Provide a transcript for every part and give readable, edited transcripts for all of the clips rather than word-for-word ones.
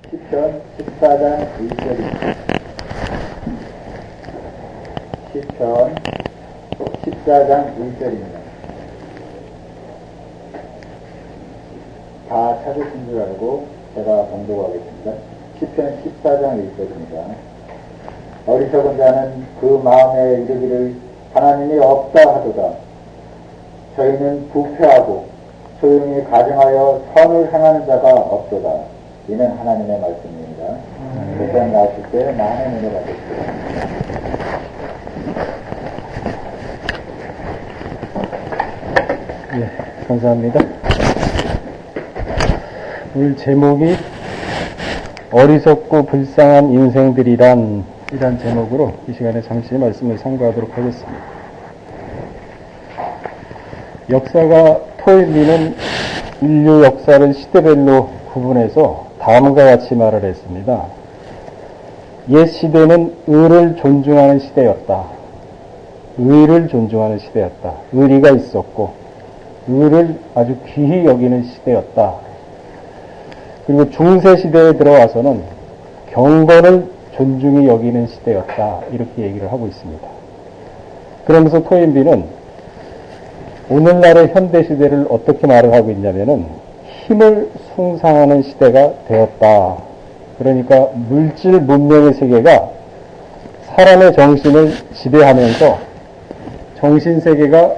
시편 14장 1절입니다. 시편 14장 1절입니다. 다 찾으신 줄 알고 제가 봉독하겠습니다. 시편 14장 1절입니다. 어리석은 자는 그 마음에 이르기를 하나님이 없다 하도다. 저희는 부패하고 조용히 가정하여 선을 행하는 자가 없도다. 이는 하나님의 말씀입니다. 대상 나오실 때 많은 은혜 받으시고. 네, 감사합니다. 오늘 제목이 어리석고 불쌍한 인생들이란 이란 제목으로 이 시간에 잠시 말씀을 상고하도록 하겠습니다. 역사가 토일리는 인류 역사를 시대별로 구분해서 다음과 같이 말을 했습니다. 옛 시대는 의를 존중하는 시대였다. 의를 존중하는 시대였다. 의리가 있었고 의를 아주 귀히 여기는 시대였다. 그리고 중세 시대에 들어와서는 경건을 존중히 여기는 시대였다. 이렇게 얘기를 하고 있습니다. 그러면서 토인비는 오늘날의 현대 시대를 어떻게 말을 하고 있냐면은 힘을 숭상하는 시대가 되었다. 그러니까 물질 문명의 세계가 사람의 정신을 지배하면서 정신 세계가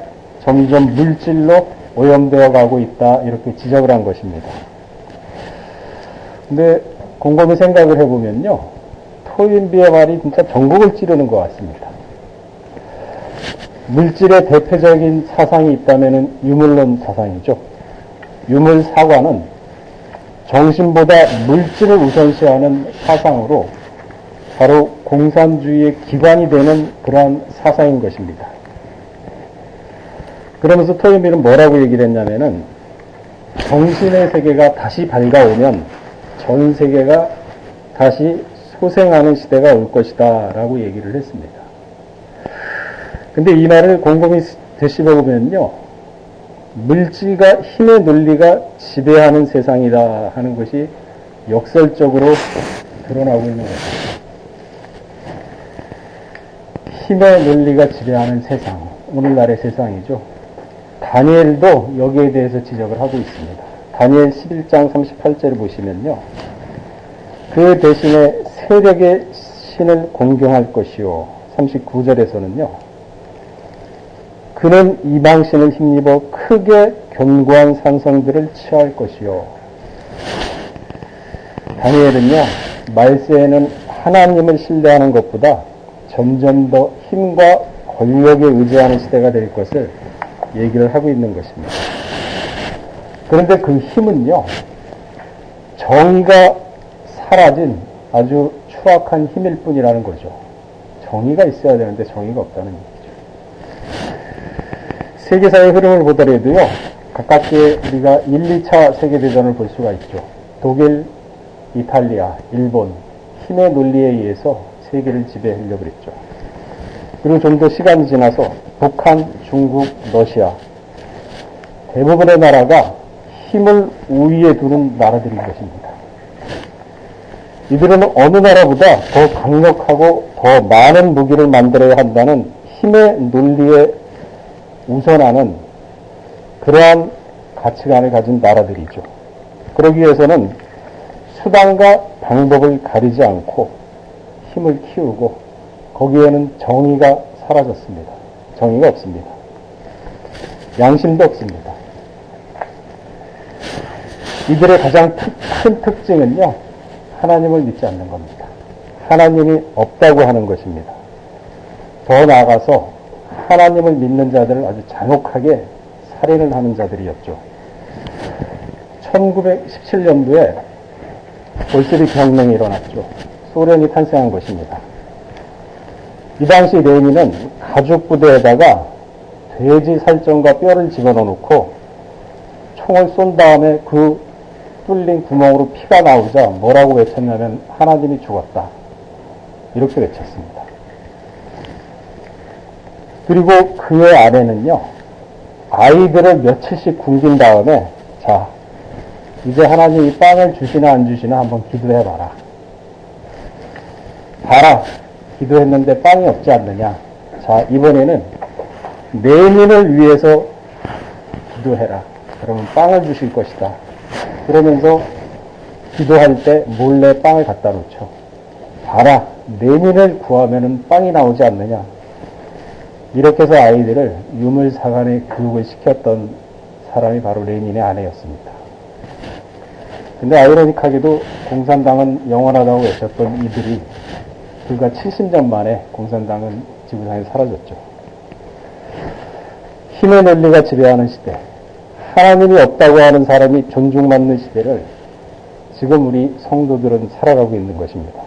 점점 물질로 오염되어 가고 있다. 이렇게 지적을 한 것입니다. 근데 곰곰이 생각을 해보면요. 토인비의 말이 진짜 전국을 찌르는 것 같습니다. 물질의 대표적인 사상이 있다면 유물론 사상이죠. 유물 사관은 정신보다 물질을 우선시하는 사상으로 바로 공산주의의 기반이 되는 그러한 사상인 것입니다. 그러면서 토인비는 뭐라고 얘기를 했냐면은 정신의 세계가 다시 밝아오면 전 세계가 다시 소생하는 시대가 올 것이다 라고 얘기를 했습니다. 근데 이 말을 곰곰이 되씹어보면요. 물질과 힘의 논리가 지배하는 세상이다 하는 것이 역설적으로 드러나고 있는 것입니다. 힘의 논리가 지배하는 세상, 오늘날의 세상이죠. 다니엘도 여기에 대해서 지적을 하고 있습니다. 다니엘 11장 38절을 보시면요. 그 대신에 세력의 신을 공경할 것이요. 39절에서는요. 그는 이방신을 힘입어 크게 견고한 산성들을 취할 것이요. 다니엘은요. 말세에는 하나님을 신뢰하는 것보다 점점 더 힘과 권력에 의지하는 시대가 될 것을 얘기를 하고 있는 것입니다. 그런데 그 힘은요. 정의가 사라진 아주 추악한 힘일 뿐이라는 거죠. 정의가 있어야 되는데 정의가 없다는 얘기죠. 세계사의 흐름을 보더라도요. 가깝게 우리가 1, 2차 세계대전을 볼 수가 있죠. 독일, 이탈리아, 일본 힘의 논리에 의해서 세계를 지배하려고 했죠. 그리고 좀 더 시간이 지나서 북한, 중국, 러시아 대부분의 나라가 힘을 우위에 두는 나라들인 것입니다. 이들은 어느 나라보다 더 강력하고 더 많은 무기를 만들어야 한다는 힘의 논리에 우선하는 그러한 가치관을 가진 나라들이죠. 그러기 위해서는 수단과 방법을 가리지 않고 힘을 키우고 거기에는 정의가 사라졌습니다. 정의가 없습니다. 양심도 없습니다. 이들의 가장 큰 특징은요. 하나님을 믿지 않는 겁니다. 하나님이 없다고 하는 것입니다. 더 나아가서 하나님을 믿는 자들을 아주 잔혹하게 살인을 하는 자들이었죠. 1917년도에 볼셰비크 혁명이 일어났죠. 소련이 탄생한 것입니다. 이 당시 레닌은 가죽 부대에다가 돼지 살점과 뼈를 집어넣어 놓고 총을 쏜 다음에 그 뚫린 구멍으로 피가 나오자 뭐라고 외쳤냐면 하나님이 죽었다. 이렇게 외쳤습니다. 그리고 그의 아내는요. 아이들을 며칠씩 굶긴 다음에 자 이제 하나님이 빵을 주시나 안 주시나 한번 기도해봐라. 봐라. 기도했는데 빵이 없지 않느냐. 자, 이번에는 내년을 위해서 기도해라. 그러면 빵을 주실 것이다. 그러면서 기도할 때 몰래 빵을 갖다 놓죠. 봐라. 내년을 구하면은 빵이 나오지 않느냐. 이렇게 해서 아이들을 유물사관에 교육을 시켰던 사람이 바로 레닌의 아내였습니다. 근데 아이러니하게도 공산당은 영원하다고 외쳤던 이들이 불과 70년 만에 공산당은 지구상에 사라졌죠. 힘의 논리가 지배하는 시대, 하나님이 없다고 하는 사람이 존중받는 시대를 지금 우리 성도들은 살아가고 있는 것입니다.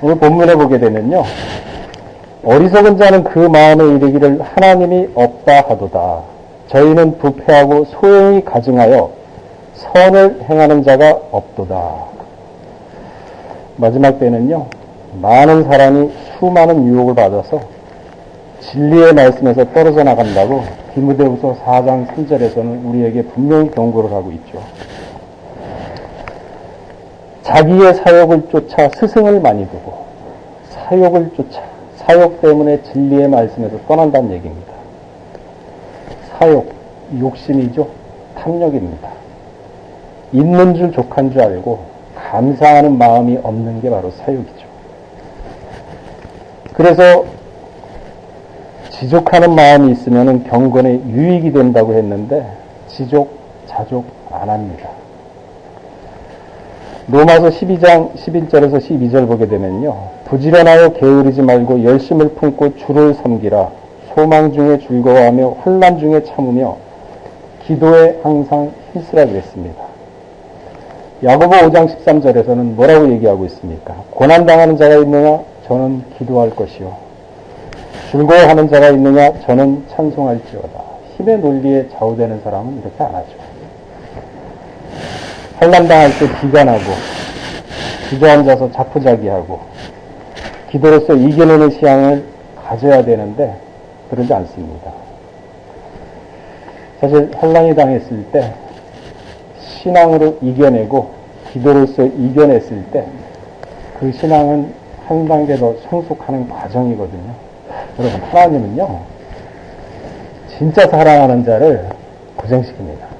오늘 본문에 보게 되면요. 어리석은 자는 그 마음에 이르기를 하나님이 없다 하도다. 저희는 부패하고 소용이 가증하여 선을 행하는 자가 없도다. 마지막 때는요. 많은 사람이 수많은 유혹을 받아서 진리의 말씀에서 떨어져 나간다고 디모데후서 4장 3절에서는 우리에게 분명히 경고를 하고 있죠. 자기의 사욕을 쫓아 스승을 많이 두고 사욕을 쫓아 사욕 때문에 진리의 말씀에서 떠난다는 얘기입니다. 사욕, 욕심이죠. 탐욕입니다. 있는 줄 족한 줄 알고 감사하는 마음이 없는 게 바로 사욕이죠. 그래서 지족하는 마음이 있으면 경건에 유익이 된다고 했는데 지족, 자족 안 합니다. 로마서 12장 11절에서 12절 보게 되면요. 부지런하여 게으르지 말고 열심을 품고 주를 섬기라. 소망 중에 즐거워하며 혼란 중에 참으며 기도에 항상 힘쓰라 그랬습니다. 야고보 5장 13절에서는 뭐라고 얘기하고 있습니까? 고난당하는 자가 있느냐? 저는 기도할 것이요. 즐거워하는 자가 있느냐? 저는 찬송할지어다. 힘의 논리에 좌우되는 사람은 이렇게 안 하죠. 환난당할 때 비관하고 주저앉아서 자포자기하고 기도로서 이겨내는 시향을 가져야 되는데 그러지 않습니다. 사실 환난이 당했을 때 신앙으로 이겨내고 기도로서 이겨냈을 때 그 신앙은 한 단계 더 성숙하는 과정이거든요. 여러분, 하나님은요 진짜 사랑하는 자를 고생시킵니다.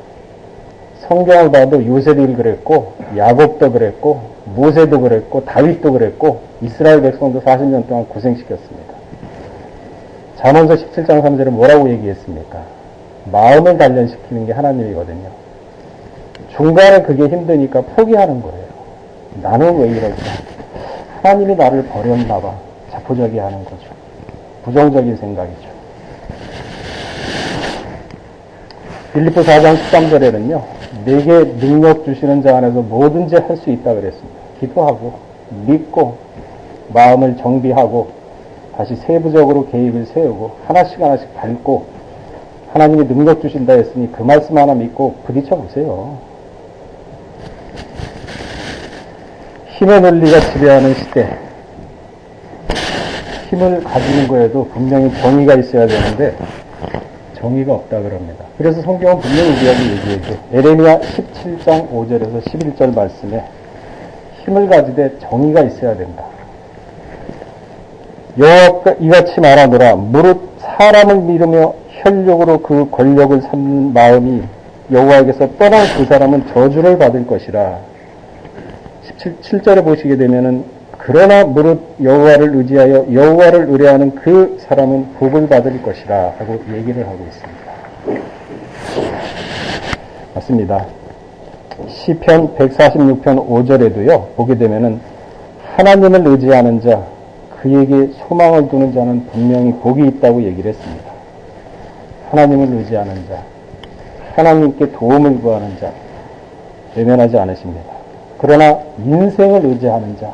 성경을 봐도 요셉이 그랬고 야곱도 그랬고 모세도 그랬고 다윗도 그랬고 이스라엘 백성도 40년 동안 고생시켰습니다. 잠언서 17장 3절에 뭐라고 얘기했습니까? 마음을 단련시키는 게 하나님이거든요. 중간에 그게 힘드니까 포기하는 거예요. 나는 왜 이럴까? 하나님이 나를 버렸나 봐. 자포자기 하는 거죠. 부정적인 생각이죠. 빌립보 4장 13절에는요. 내게 능력 주시는 자 안에서 뭐든지 할 수 있다 그랬습니다. 기도하고 믿고 마음을 정비하고 다시 세부적으로 계획을 세우고 하나씩 하나씩 밟고 하나님이 능력 주신다 했으니 그 말씀 하나 믿고 부딪혀 보세요. 힘의 논리가 지배하는 시대. 힘을 가지는 거에도 분명히 정의가 있어야 되는데 정의가 없다 그럽니다. 그래서 성경은 분명히 우리에게 얘기해줘. 에레미야 17장 5절에서 11절 말씀에 힘을 가지되 정의가 있어야 된다. 여호와가 이같이 말하노라. 무릇 사람을 믿으며 혈육으로 그 권력을 삼는 마음이 여호와에게서 떠난 그 사람은 저주를 받을 것이라. 17절에 보시게 되면은 그러나 무릇 여호와를 의지하여 여호와를 의뢰하는 그 사람은 복을 받을 것이라 하고 얘기를 하고 있습니다. 맞습니다. 시편 146편 5절에도요. 보게 되면은 하나님을 의지하는 자, 그에게 소망을 두는 자는 분명히 복이 있다고 얘기를 했습니다. 하나님을 의지하는 자, 하나님께 도움을 구하는 자, 외면하지 않으십니다. 그러나 인생을 의지하는 자,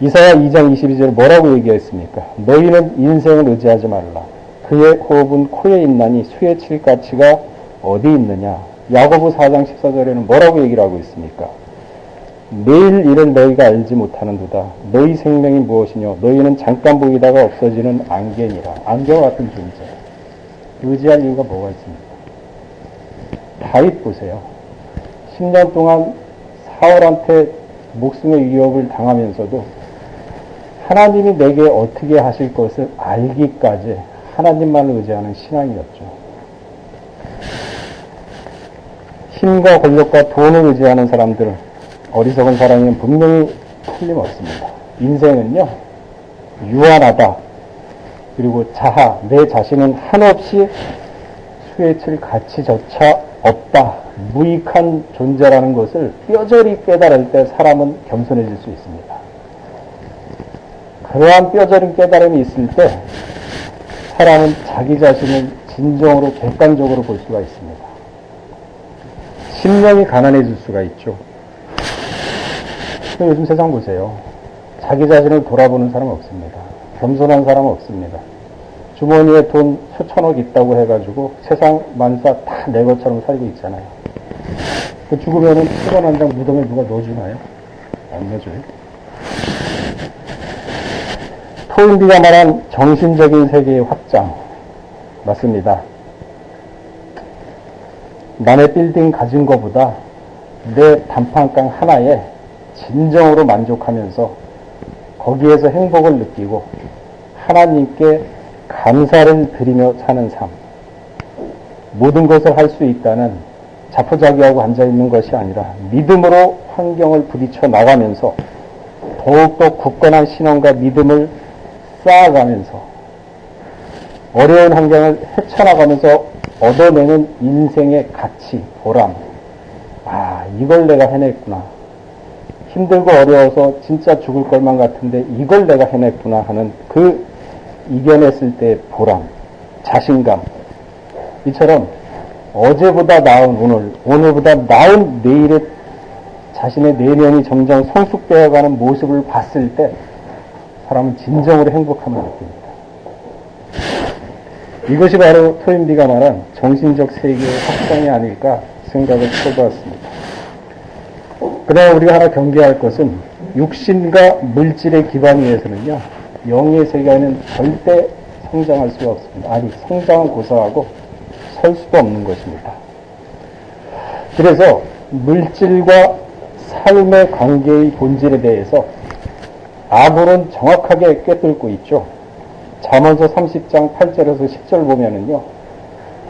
이사야 2장 22절에 뭐라고 얘기했습니까? 너희는 인생을 의지하지 말라. 그의 호흡은 코에 있나니 수에 칠 가치가 어디 있느냐? 야고보 4장 14절에는 뭐라고 얘기를 하고 있습니까? 내일 일을 너희가 알지 못하는도다. 너희 생명이 무엇이뇨? 너희는 잠깐 보이다가 없어지는 안개니라. 안개와 같은 존재. 의지할 이유가 뭐가 있습니까? 다윗 보세요. 10년 동안 사울한테 목숨의 위협을 당하면서도 하나님이 내게 어떻게 하실 것을 알기까지 하나님만을 의지하는 신앙이었죠. 힘과 권력과 돈을 의지하는 사람들, 어리석은 사람은 분명히 틀림없습니다. 인생은요, 유한하다. 그리고 자하, 내 자신은 한없이 수혜칠 가치조차 없다. 무익한 존재라는 것을 뼈저리 깨달을 때 사람은 겸손해질 수 있습니다. 그러한 뼈저린 깨달음이 있을 때 사람은 자기 자신을 진정으로 객관적으로 볼 수가 있습니다. 심령이 가난해질 수가 있죠. 요즘 세상 보세요. 자기 자신을 돌아보는 사람 없습니다. 겸손한 사람 없습니다. 주머니에 돈 수천억 있다고 해가지고 세상 만사 다 내 것처럼 살고 있잖아요. 그 죽으면은 7원 한 장 무덤에 누가 넣어주나요? 안 넣어줘요. 토인비가 말한 정신적인 세계의 확장 맞습니다. 남의 빌딩 가진 것보다 내 단판강 하나에 진정으로 만족하면서 거기에서 행복을 느끼고 하나님께 감사를 드리며 사는 삶. 모든 것을 할 수 있다는 자포자기하고 앉아있는 것이 아니라 믿음으로 환경을 부딪혀 나가면서 더욱더 굳건한 신앙과 믿음을 쌓아가면서 어려운 환경을 헤쳐나가면서 얻어내는 인생의 가치, 보람. 아, 이걸 내가 해냈구나. 힘들고 어려워서 진짜 죽을 것만 같은데 이걸 내가 해냈구나 하는 그 이겨냈을 때의 보람, 자신감. 이처럼 어제보다 나은 오늘, 오늘보다 나은 내일의 자신의 내면이 점점 성숙되어가는 모습을 봤을 때 사람은 진정으로 행복함을 느낍니다. 이것이 바로 토인비가 말한 정신적 세계의 확장이 아닐까 생각을 해보았습니다. 그러나 우리가 하나 경계할 것은 육신과 물질의 기반 위에서는요, 영의 세계에는 절대 성장할 수가 없습니다. 아니, 성장은 고사하고 설 수도 없는 것입니다. 그래서 물질과 삶의 관계의 본질에 대해서 아브는 정확하게 꿰뚫고 있죠. 잠언서 30장 8절에서 10절 보면은요,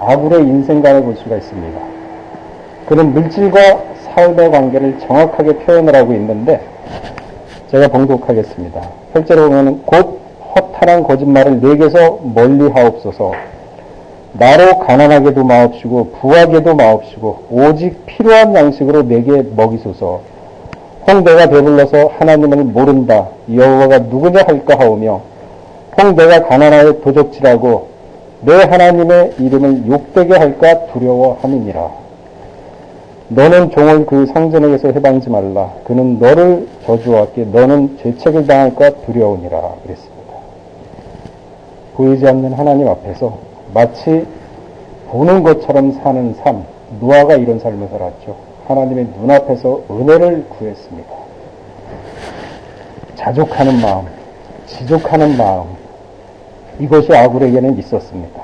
아브의 인생관을 볼 수가 있습니다. 그는 물질과 삶의 관계를 정확하게 표현을 하고 있는데, 제가 봉독하겠습니다. 8절에 보면은 곧 허탄한 거짓말을 내게서 멀리 하옵소서. 나로 가난하게도 마옵시고 부하게도 마옵시고 오직 필요한 양식으로 내게 먹이소서. 혹 내가 배불러서 하나님을 모른다. 여호와가 누구냐 할까 하오며 혹 내가 가난하여 도적질하고 내 하나님의 이름을 욕되게 할까 두려워함이니라. 너는 종을 그 상전에게서 해방지 말라. 그는 너를 저주하기에 너는 죄책을 당할까 두려우니라. 그랬습니다. 보이지 않는 하나님 앞에서 마치 보는 것처럼 사는 삶, 노아가 이런 삶을 살았죠. 하나님의 눈앞에서 은혜를 구했습니다. 자족하는 마음, 지족하는 마음, 이것이 아굴에게는 있었습니다.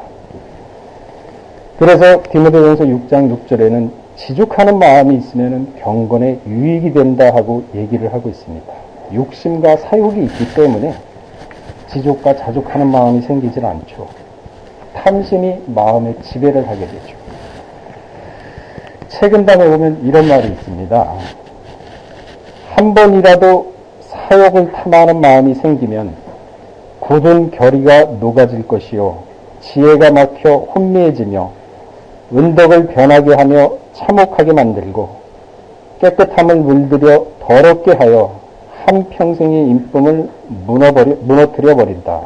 그래서 디모데전서 6장 6절에는 지족하는 마음이 있으면 경건에 유익이 된다 하고 얘기를 하고 있습니다. 욕심과 사욕이 있기 때문에 지족과 자족하는 마음이 생기질 않죠. 탐심이 마음의 지배를 하게 되죠. 책임담에 보면 이런 말이 있습니다. 한 번이라도 사욕을 탐하는 마음이 생기면 굳은 결의가 녹아질 것이요 지혜가 막혀 혼미해지며 은덕을 변하게 하며 참혹하게 만들고 깨끗함을 물들여 더럽게 하여 한평생의 인품을 무너뜨려 버린다.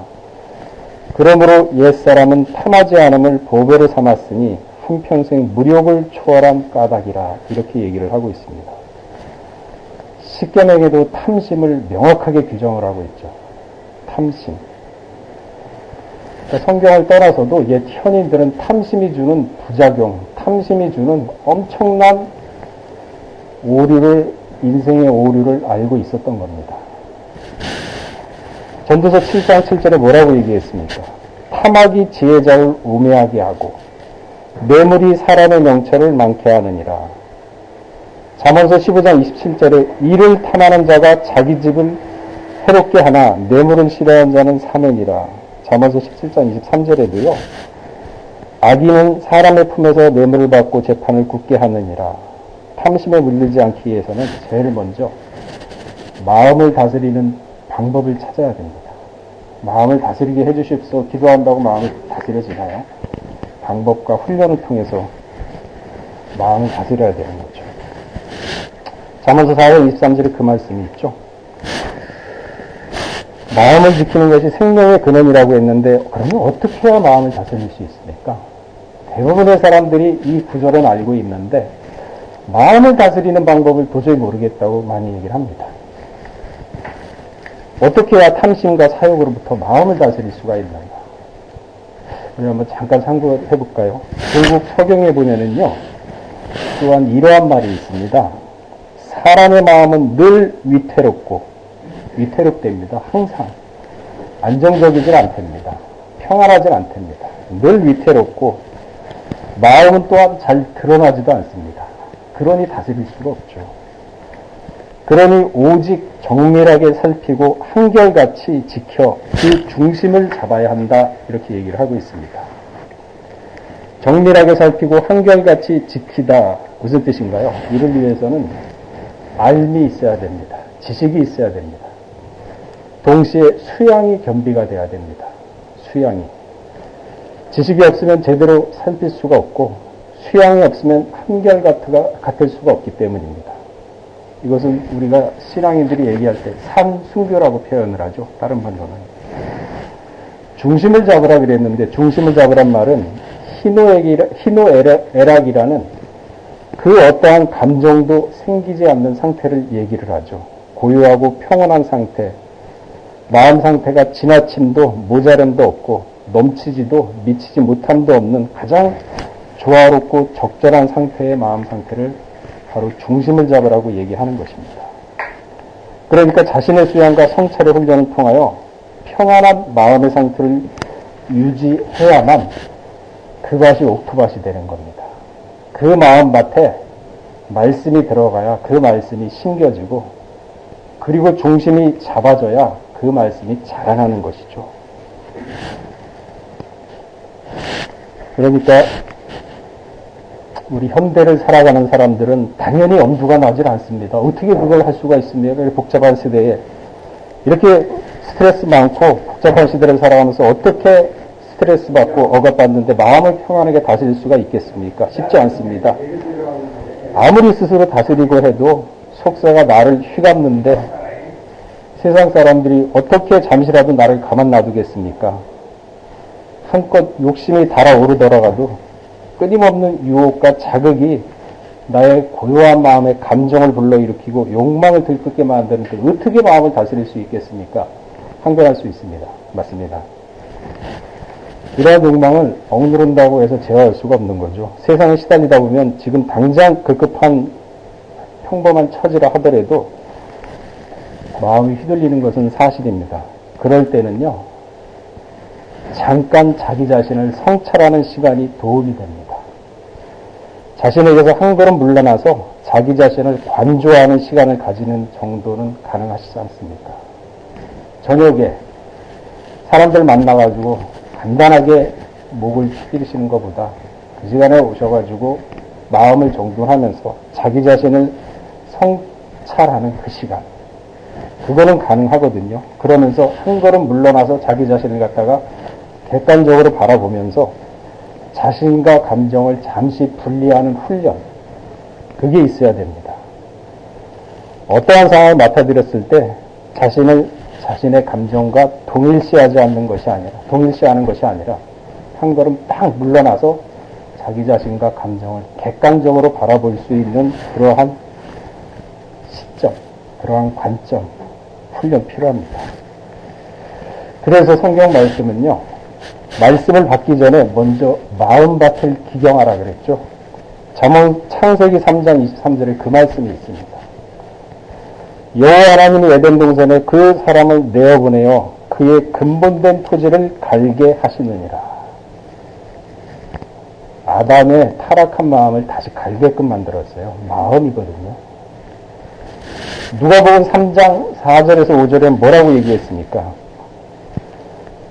그러므로 옛사람은 탐하지 않음을 보배로 삼았으니 한평생 무력을 초월한 까닭이라. 이렇게 얘기를 하고 있습니다. 십계명에도 탐심을 명확하게 규정을 하고 있죠. 탐심. 그러니까 성경을 떠나서도 옛 현인들은 탐심이 주는 부작용, 탐심이 주는 엄청난 오류를, 인생의 오류를 알고 있었던 겁니다. 전도서 7장 7절에 뭐라고 얘기했습니까? 탐악이 지혜자를 우매하게 하고 뇌물이 사람의 명철을 많게 하느니라. 잠언서 15장 27절에 이를 탐하는 자가 자기 집을 해롭게 하나 뇌물을 싫어하는 자는 사면이라. 잠언서 17장 23절에도요. 악인은 사람의 품에서 뇌물을 받고 재판을 굳게 하느니라. 탐심에 물리지 않기 위해서는 제일 먼저 마음을 다스리는 방법을 찾아야 됩니다. 마음을 다스리게 해주십시오. 기도한다고 마음이 다스려지나요? 방법과 훈련을 통해서 마음을 다스려야 되는 거죠. 잠언서 4장 23절에 그 말씀이 있죠. 마음을 지키는 것이 생명의 근원이라고 했는데 그러면 어떻게 해야 마음을 다스릴 수 있습니까? 대부분의 사람들이 이 구절은 알고 있는데 마음을 다스리는 방법을 도저히 모르겠다고 많이 얘기를 합니다. 어떻게 해야 탐심과 사욕으로부터 마음을 다스릴 수가 있는가? 우리 한번 잠깐 참고해 볼까요? 결국 서경에 보면은요, 또한 이러한 말이 있습니다. 사람의 마음은 늘 위태롭답니다. 항상 안정적이질 않답니다. 평안하질 않답니다. 늘 위태롭고 마음은 또한 잘 드러나지도 않습니다. 그러니 다스릴 수가 없죠. 그러니 오직 정밀하게 살피고 한결같이 지켜 그 중심을 잡아야 한다 이렇게 얘기를 하고 있습니다. 정밀하게 살피고 한결같이 지키다 무슨 뜻인가요? 이를 위해서는 알미 있어야 됩니다. 지식이 있어야 됩니다. 동시에 수양이 겸비가 돼야 됩니다. 수양이. 지식이 없으면 제대로 살필 수가 없고 수양이 없으면 한결같을 수가 없기 때문입니다. 이것은 우리가 신앙인들이 얘기할 때 산수교라고 표현을 하죠. 다른 말로는. 중심을 잡으라 그랬는데 중심을 잡으란 말은 희노애락이라는 그 어떠한 감정도 생기지 않는 상태를 얘기를 하죠. 고요하고 평온한 상태, 마음 상태가 지나침도 모자람도 없고 넘치지도 미치지 못함도 없는 가장 조화롭고 적절한 상태의 마음 상태를 바로 중심을 잡으라고 얘기하는 것입니다. 그러니까 자신의 수양과 성찰의 훈련을 통하여 평안한 마음의 상태를 유지해야만 그것이 옥토밭이 되는 겁니다. 그 마음밭에 말씀이 들어가야 그 말씀이 심겨지고 그리고 중심이 잡아져야 그 말씀이 자라나는 것이죠. 그러니까 우리 현대를 살아가는 사람들은 당연히 엄두가 나질 않습니다. 어떻게 그걸 할 수가 있습니까? 복잡한 시대에 이렇게 스트레스 많고 복잡한 시대를 살아가면서 어떻게 스트레스 받고 억압받는데 마음을 평안하게 다스릴 수가 있겠습니까? 쉽지 않습니다. 아무리 스스로 다스리고 해도 속세가 나를 휘감는데 세상 사람들이 어떻게 잠시라도 나를 가만 놔두겠습니까? 한껏 욕심이 달아오르더라도 끊임없는 유혹과 자극이 나의 고요한 마음의 감정을 불러일으키고 욕망을 들끓게 만드는데 어떻게 마음을 다스릴 수 있겠습니까? 한결할 수 있습니다. 맞습니다. 이러한 욕망을 억누른다고 해서 제어할 수가 없는 거죠. 세상에 시달리다 보면 지금 당장 급급한 평범한 처지라 하더라도 마음이 휘둘리는 것은 사실입니다. 그럴 때는요, 잠깐 자기 자신을 성찰하는 시간이 도움이 됩니다. 자신에게서 한 걸음 물러나서 자기 자신을 관조하는 시간을 가지는 정도는 가능하시지 않습니까? 저녁에 사람들 만나가지고 간단하게 목을 튀기시는 것보다 그 시간에 오셔가지고 마음을 정돈하면서 자기 자신을 성찰하는 그 시간, 그거는 가능하거든요. 그러면서 한 걸음 물러나서 자기 자신을 갖다가 객관적으로 바라보면서 자신과 감정을 잠시 분리하는 훈련, 그게 있어야 됩니다. 어떠한 상황을 맡아들였을 때 자신의 감정과 동일시하는 것이 아니라 한 걸음 딱 물러나서 자기 자신과 감정을 객관적으로 바라볼 수 있는 그러한 시점, 그러한 관점, 훈련 필요합니다. 그래서 성경 말씀은요, 말씀을 받기 전에 먼저 마음밭을 기경하라 그랬죠. 창세기 3장 23절에 그 말씀이 있습니다. 여호와 하나님이 에덴 동산에 그 사람을 내어보내어 그의 근본된 토지를 갈게 하시느니라. 아담의 타락한 마음을 다시 갈게끔 만들었어요. 마음이거든요. 누가복음 3장 4절에서 5절에 뭐라고 얘기했습니까?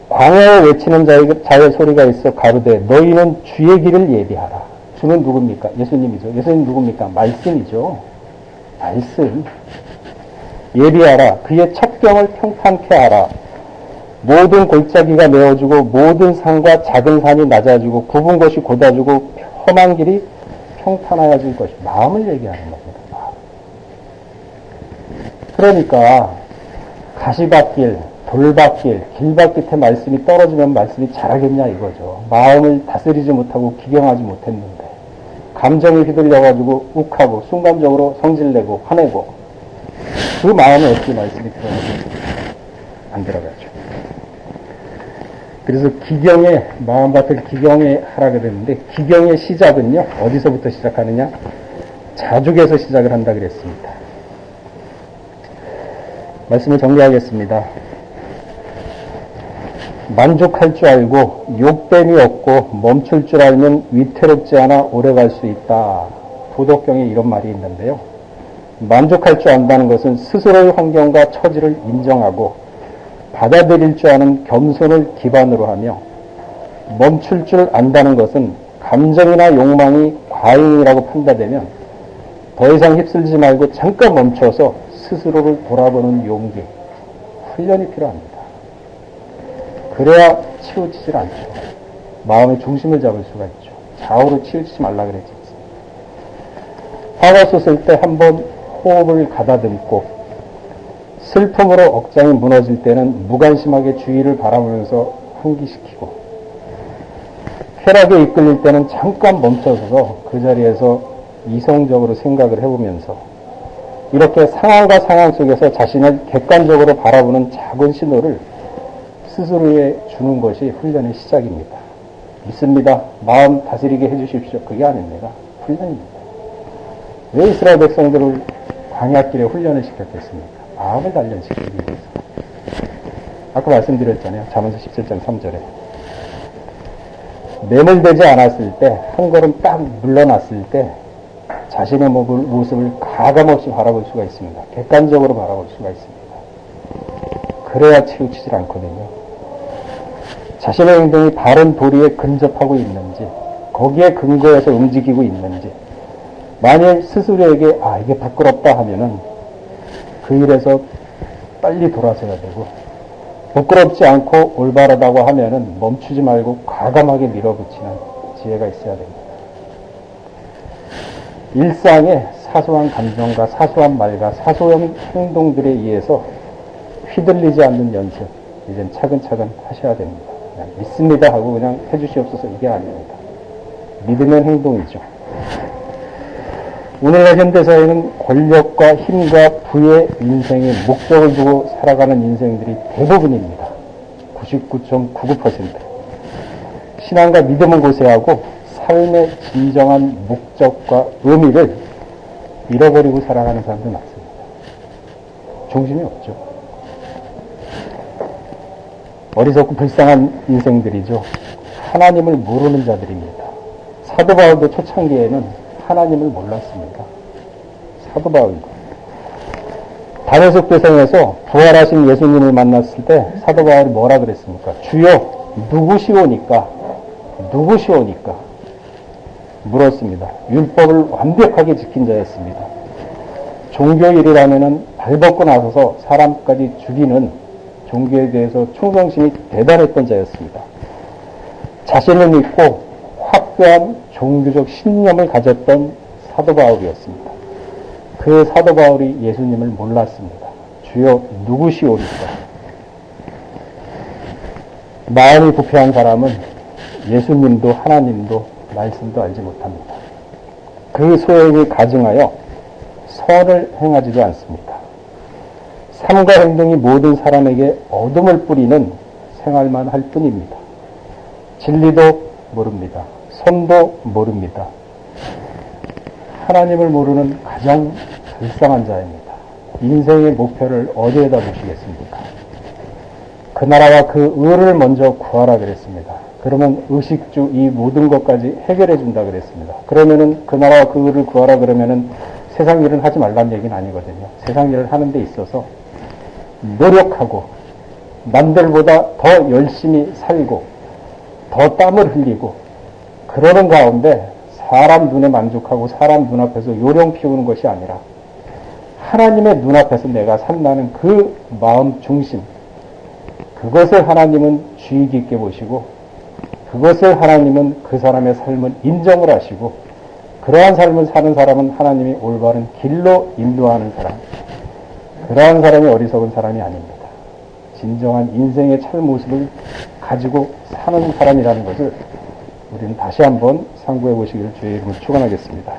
광야에 외치는 자의 소리가 있어 가로되 너희는 주의 길을 예비하라. 주는 누굽니까? 예수님이죠. 예수님 누굽니까? 말씀이죠. 말씀. 예비하라. 그의 첩경을 평탄케 하라. 모든 골짜기가 메어지고 모든 산과 작은 산이 낮아지고 굽은 것이 곧아지고 험한 길이 평탄하여질 것이. 마음을 얘기하는 겁니다. 마음. 그러니까 가시밭길, 돌밭길, 길밭 끝에 말씀이 떨어지면 말씀이 잘하겠냐 이거죠. 마음을 다스리지 못하고 기경하지 못했는데 감정에 휘둘려가지고 욱하고 순간적으로 성질내고 화내고 그 마음에 어떻게 말씀이 들어가겠습니까? 안 들어가죠. 그래서 기경에, 마음밭을 기경에 하라 그랬는데 기경의 시작은요 어디서부터 시작하느냐? 자죽에서 시작을 한다 그랬습니다. 말씀을 정리하겠습니다. 만족할 줄 알고 욕됨이 없고 멈출 줄 알면 위태롭지 않아 오래갈 수 있다. 도덕경에 이런 말이 있는데요. 만족할 줄 안다는 것은 스스로의 환경과 처지를 인정하고 받아들일 줄 아는 겸손을 기반으로 하며, 멈출 줄 안다는 것은 감정이나 욕망이 과잉이라고 판단되면 더 이상 휩쓸지 말고 잠깐 멈춰서 스스로를 돌아보는 용기, 훈련이 필요합니다. 그래야 치우치질 않죠. 마음의 중심을 잡을 수가 있죠. 좌우로 치우치지 말라 그랬지. 화가 쏟을 때 한번 호흡을 가다듬고, 슬픔으로 억장이 무너질 때는 무관심하게 주위를 바라보면서 환기시키고, 쾌락에 이끌릴 때는 잠깐 멈춰서서 그 자리에서 이성적으로 생각을 해보면서, 이렇게 상황과 상황 속에서 자신을 객관적으로 바라보는 작은 신호를 스스로에 주는 것이 훈련의 시작입니다. 믿습니다. 마음 다스리게 해주십시오. 그게 아닙니다. 훈련입니다. 왜 이스라엘 백성들을 광야길에 훈련을 시켰겠습니까? 마음을 단련시키기 위해서. 아까 말씀드렸잖아요. 잠언서 17장 3절에. 매몰되지 않았을 때, 한 걸음 딱 물러났을 때 자신의 모습을 가감없이 바라볼 수가 있습니다. 객관적으로 바라볼 수가 있습니다. 그래야 치우치질 않거든요. 자신의 행동이 바른 도리에 근접하고 있는지, 거기에 근거해서 움직이고 있는지, 만일 스스로에게 이게 부끄럽다 하면은 그 일에서 빨리 돌아서야 되고, 부끄럽지 않고 올바르다고 하면은 멈추지 말고 과감하게 밀어붙이는 지혜가 있어야 됩니다. 일상의 사소한 감정과 사소한 말과 사소한 행동들에 의해서 휘둘리지 않는 연습, 이젠 차근차근 하셔야 됩니다. 그냥 믿습니다 하고 그냥 해주시옵소서, 이게 아닙니다. 믿으면 행동이죠. 오늘날 현대사회는 권력과 힘과 부의 인생에 목적을 두고 살아가는 인생들이 대부분입니다. 99.99%. 신앙과 믿음을 고세하고 삶의 진정한 목적과 의미를 잃어버리고 살아가는 사람들 많습니다. 중심이 없죠. 어리석고 불쌍한 인생들이죠. 하나님을 모르는 자들입니다. 사도 바울도 초창기에는 하나님을 몰랐습니다. 사도 바울도. 다메섹 도성에서 부활하신 예수님을 만났을 때 사도 바울이 뭐라 그랬습니까? 주여, 누구시오니까? 누구시오니까? 물었습니다. 율법을 완벽하게 지킨 자였습니다. 종교일이라면은 발벗고 나서서 사람까지 죽이는 종교에 대해서 충성심이 대단했던 자였습니다. 자신을 믿고 확고한 종교적 신념을 가졌던 사도 바울이었습니다. 그 사도 바울이 예수님을 몰랐습니다. 주여 누구시오니까? 마음이 부패한 사람은 예수님도 하나님도 말씀도 알지 못합니다. 그 소액이 가증하여 선을 행하지도 않습니다. 삶과 행동이 모든 사람에게 어둠을 뿌리는 생활만 할 뿐입니다. 진리도 모릅니다. 선도 모릅니다. 하나님을 모르는 가장 불쌍한 자입니다. 인생의 목표를 어디에다 보시겠습니까? 그 나라와 그 의를 먼저 구하라 그랬습니다. 그러면 의식주 이 모든 것까지 해결해 준다 그랬습니다. 그러면은 그 나라와 그 의를 구하라 그러면은 세상 일은 하지 말라는 얘기는 아니거든요. 세상 일을 하는 데 있어서 노력하고 남들보다 더 열심히 살고 더 땀을 흘리고 그러는 가운데 사람 눈에 만족하고 사람 눈앞에서 요령 피우는 것이 아니라 하나님의 눈앞에서 내가 산다는 그 마음 중심, 그것을 하나님은 주의 깊게 보시고 그것을 하나님은 그 사람의 삶을 인정을 하시고 그러한 삶을 사는 사람은 하나님이 올바른 길로 인도하는 사람, 그러한 사람이 어리석은 사람이 아닙니다. 진정한 인생의 참모습을 가지고 사는 사람이라는 것을 우리는 다시 한번 상고해 보시기를 주의 이름으로 축원하겠습니다.